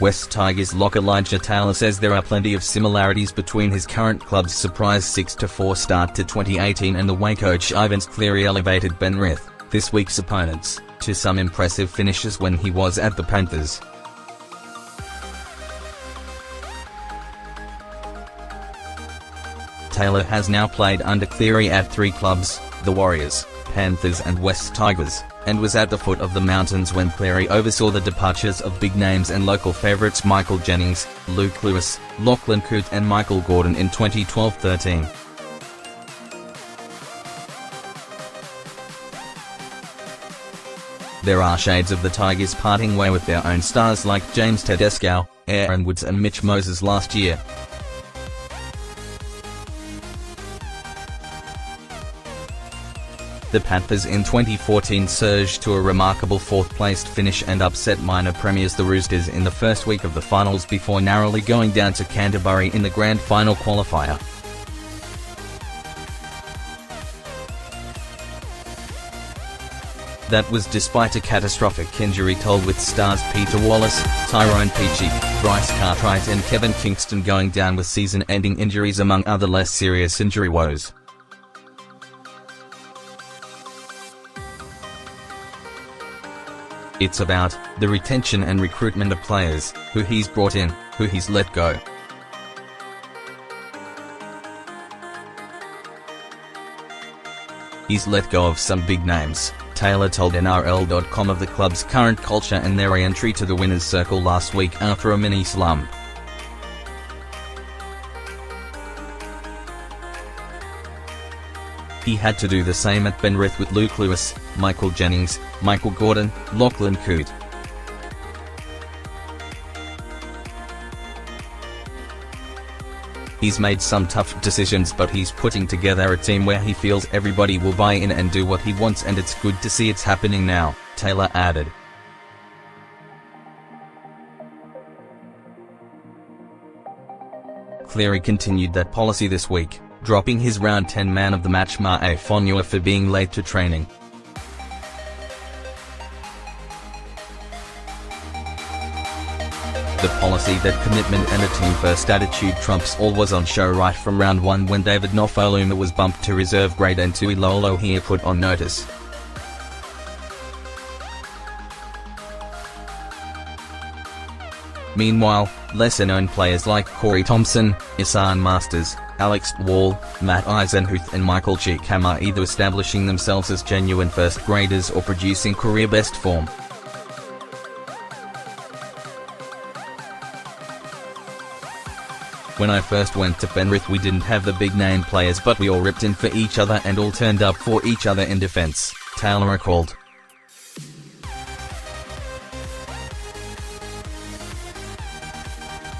Wests Tigers lock Elijah-Taylor says there are plenty of similarities between his current club's surprise 6-4 start to 2018 and the way coach Ivan Cleary elevated Penrith, this week's opponents, to some impressive finishes when he was at the Panthers. Taylor has now played under Cleary at 3 clubs, the Warriors, Panthers and Wests Tigers, and was at the foot of the mountains when Cleary oversaw the departures of big names and local favourites Michael Jennings, Luke Lewis, Lachlan Coote and Michael Gordon in 2012-13. There are shades of the Tigers parting way with their own stars like James Tedesco, and Woods and Mitch Moses last year. The Panthers in 2014 surged to a remarkable 4th-placed finish and upset minor premiers the Roosters in the first week of the finals before narrowly going down to Canterbury in the grand final qualifier. That was despite a catastrophic injury toll with stars Peter Wallace, Tyrone Peachey, Bryce Cartwright and Kevin Kingston going down with season-ending injuries among other less serious injury woes. It's about the retention and recruitment of players, who he's brought in, who he's let go. He's let go of some big names, Taylor told NRL.com of the club's current culture and their re-entry to the winner's circle last week after a mini-slump. He had to do the same at Penrith with Luke Lewis, Michael Jennings, Michael Gordon, Lachlan Coote. He's made some tough decisions, but he's putting together a team where he feels everybody will buy in and do what he wants, and it's good to see it's happening now, Taylor added. Cleary continued that policy this week, dropping his round 10 man of the match Mahe Fonua for being late to training. The policy that commitment and a team-first attitude trumps all was on show right from round 1 when David Nofoaluma was bumped to reserve grade and Tui Lolohea put on notice. Meanwhile, lesser-known players like Corey Thompson, Esan Marsters, Alex Wall, Matt Eisenhuth and Michael Chee-Kam are either establishing themselves as genuine first-graders or producing career-best form. When I first went to Penrith we didn't have the big-name players, but we all ripped in for each other and all turned up for each other in defence, Taylor recalled.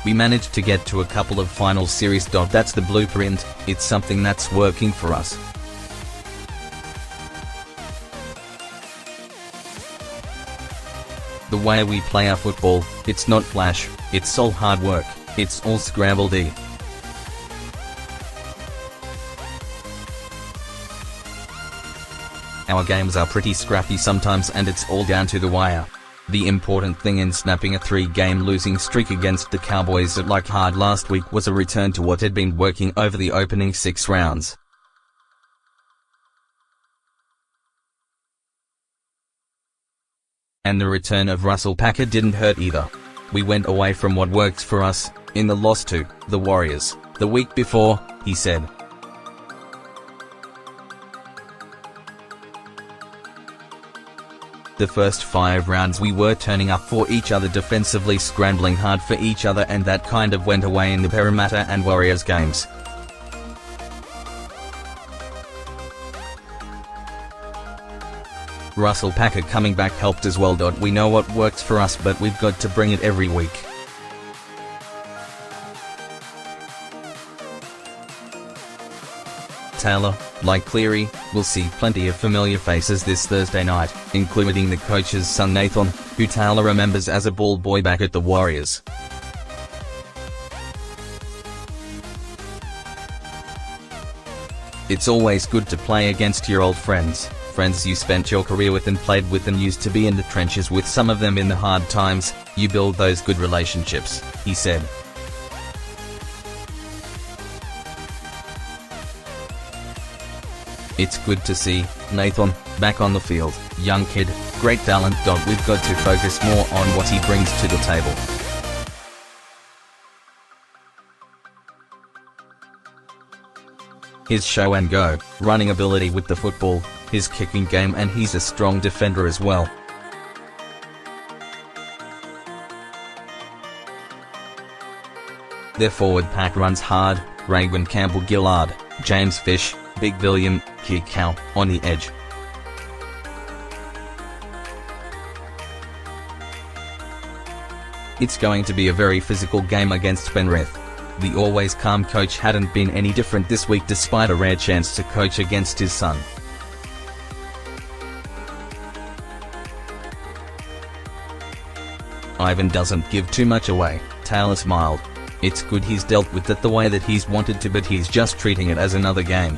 We managed to get to a couple of final series. That's the blueprint, it's something that's working for us. The way we play our football, it's not flash, it's all hard work, it's all scramble-D. Our games are pretty scrappy sometimes and it's all down to the wire. The important thing in snapping a 3-game losing streak against the Cowboys at Leichhardt last week was a return to what had been working over the opening 6 rounds. And the return of Russell Packer didn't hurt either. We went away from what worked for us, in the loss to the Warriors, the week before, he said. The first 5 rounds we were turning up for each other defensively, scrambling hard for each other, and that kind of went away in the Parramatta and Warriors games. Russell Packer coming back helped as well. We know what works for us, but we've got to bring it every week. Taylor, like Cleary, will see plenty of familiar faces this Thursday night, including the coach's son Nathan, who Taylor remembers as a ball boy back at the Warriors. It's always good to play against your old friends, friends you spent your career with and played with and used to be in the trenches with some of them in the hard times, You build those good relationships, he said. It's good to see Nathan back on the field. Young kid, great talent. We've got to focus more on what he brings to the table. His show and go running ability with the football, his kicking game, and he's a strong defender as well. Their forward pack runs hard. Reagan Campbell-Gillard, James Fish, Big William Chee-Kam on the edge. It's going to be a very physical game against Penrith. The always calm coach hadn't been any different this week despite a rare chance to coach against his son. Ivan doesn't give too much away, Taylor smiled. It's good he's dealt with it the way that he's wanted to, but he's just treating it as another game.